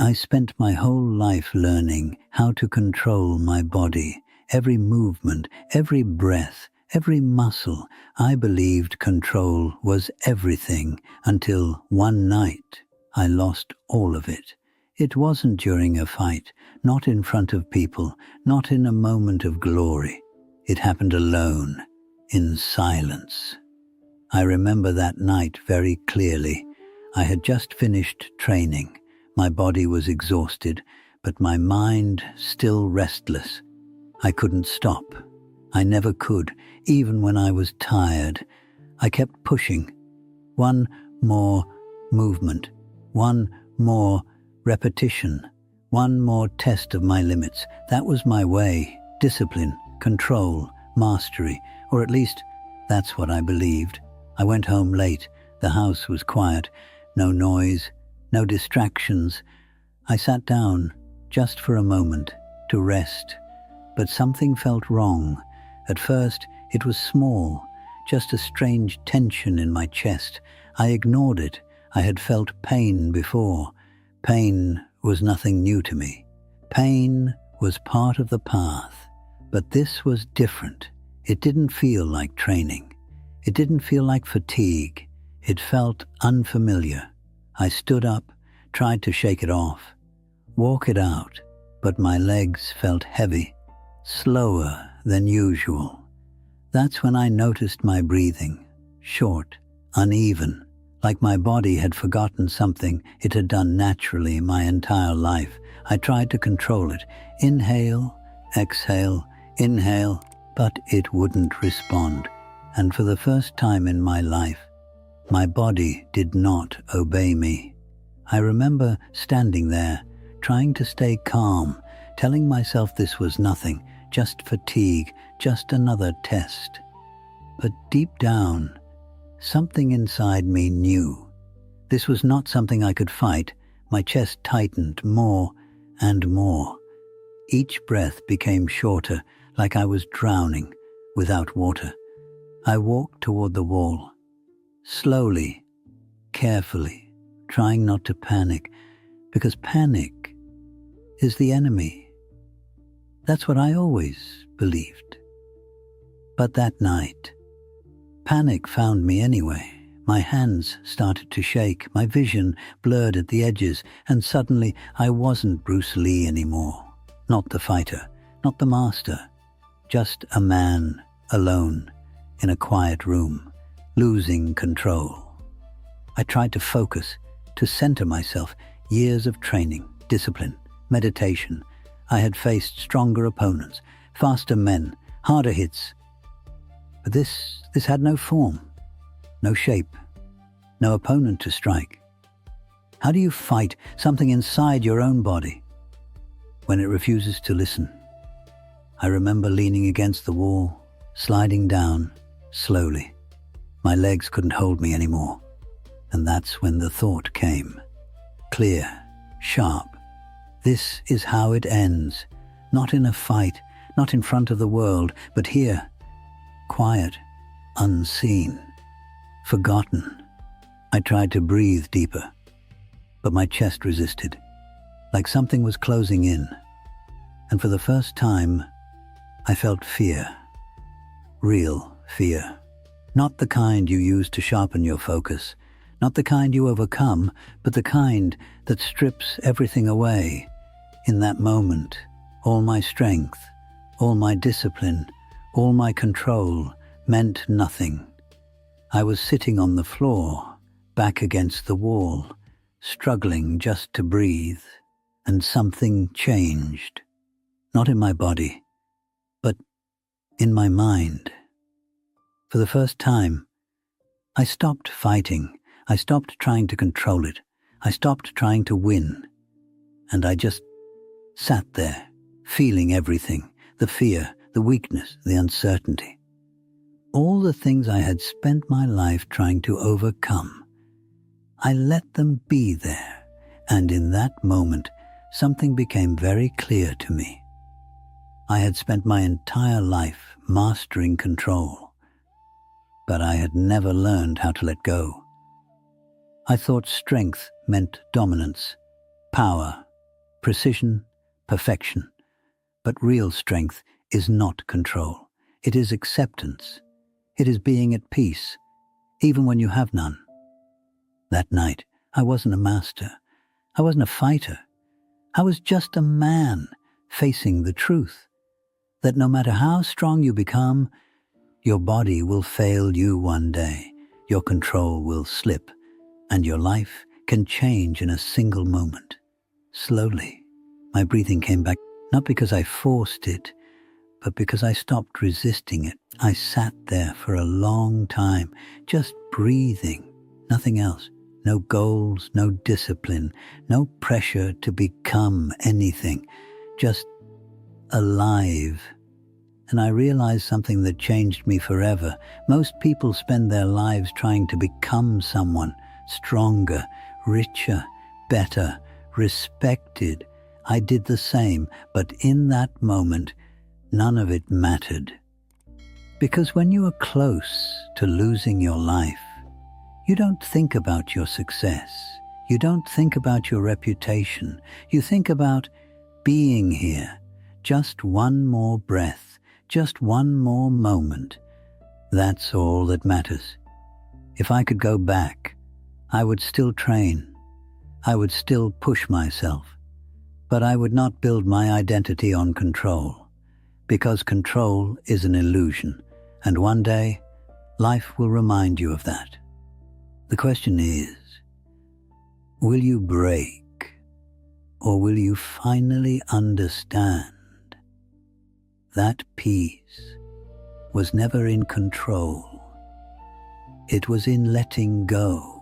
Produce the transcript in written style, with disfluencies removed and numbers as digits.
I spent my whole life learning how to control my body, every movement, every breath, every muscle. I believed control was everything until one night I lost all of it. It wasn't during a fight, not in front of people, not in a moment of glory. It happened alone, in silence. I remember that night very clearly. I had just finished training. My body was exhausted, but my mind still restless. I couldn't stop. I never could, even when I was tired. I kept pushing. One more movement, one more repetition, one more test of my limits. That was my way. Discipline, control, mastery, or at least that's what I believed. I went home late. The house was quiet. No noise, no distractions. I sat down just for a moment to rest, but something felt wrong. At first, it was small, just a strange tension in my chest. I ignored it. I had felt pain before. Pain was nothing new to me. Pain was part of the path, but this was different. It didn't feel like training. It didn't feel like fatigue. It felt unfamiliar. I stood up, tried to shake it off, walk it out, but my legs felt heavy, slower than usual. That's when I noticed my breathing, short, uneven, like my body had forgotten something it had done naturally my entire life. I tried to control it. Inhale, exhale, inhale, but it wouldn't respond. And for the first time in my life, my body did not obey me. I remember standing there, trying to stay calm, telling myself this was nothing, just fatigue, just another test. But deep down, something inside me knew. This was not something I could fight. My chest tightened more and more. Each breath became shorter, like I was drowning without water. I walked toward the wall, slowly, carefully, trying not to panic, because panic is the enemy. That's what I always believed. But that night, panic found me anyway. My hands started to shake, my vision blurred at the edges, and suddenly I wasn't Bruce Lee anymore. Not the fighter, not the master, just a man alone in a quiet room, losing control. I tried to focus, to center myself. Years of training, discipline, meditation. I had faced stronger opponents, faster men, harder hits. But this had no form, no shape, no opponent to strike. How do you fight something inside your own body when it refuses to listen? I remember leaning against the wall, sliding down slowly. My legs couldn't hold me anymore. And that's when the thought came. Clear, sharp. This is how it ends. Not in a fight, not in front of the world, but here. Quiet, unseen, forgotten. I tried to breathe deeper, but my chest resisted, like something was closing in. And for the first time, I felt fear. Real fear. Not the kind you use to sharpen your focus, not the kind you overcome, but the kind that strips everything away. In that moment, all my strength, all my discipline, all my control meant nothing. I was sitting on the floor, back against the wall, struggling just to breathe, and something changed. Not in my body, but in my mind. For the first time, I stopped fighting. I stopped trying to control it. I stopped trying to win. And I just sat there, feeling everything, the fear, the weakness, the uncertainty. All the things I had spent my life trying to overcome. I let them be there, and in that moment, something became very clear to me. I had spent my entire life mastering control, but I had never learned how to let go. I thought strength meant dominance, power, precision, perfection. But real strength is not control. It is acceptance. It is being at peace, even when you have none. That night, I wasn't a master. I wasn't a fighter. I was just a man facing the truth that no matter how strong you become, your body will fail you one day, your control will slip, and your life can change in a single moment. Slowly, my breathing came back, not because I forced it, but because I stopped resisting it. I sat there for a long time, just breathing, nothing else. No goals, no discipline, no pressure to become anything, just alive. And I realized something that changed me forever. Most people spend their lives trying to become someone stronger, richer, better, respected. I did the same, but in that moment, none of it mattered. Because when you are close to losing your life, you don't think about your success. You don't think about your reputation. You think about being here. Just one more breath, just one more moment. That's all that matters. If I could go back, I would still train. I would still push myself. But I would not build my identity on control. Because control is an illusion. And one day, life will remind you of that. The question is, will you break, or will you finally understand that peace was never in control? It was in letting go.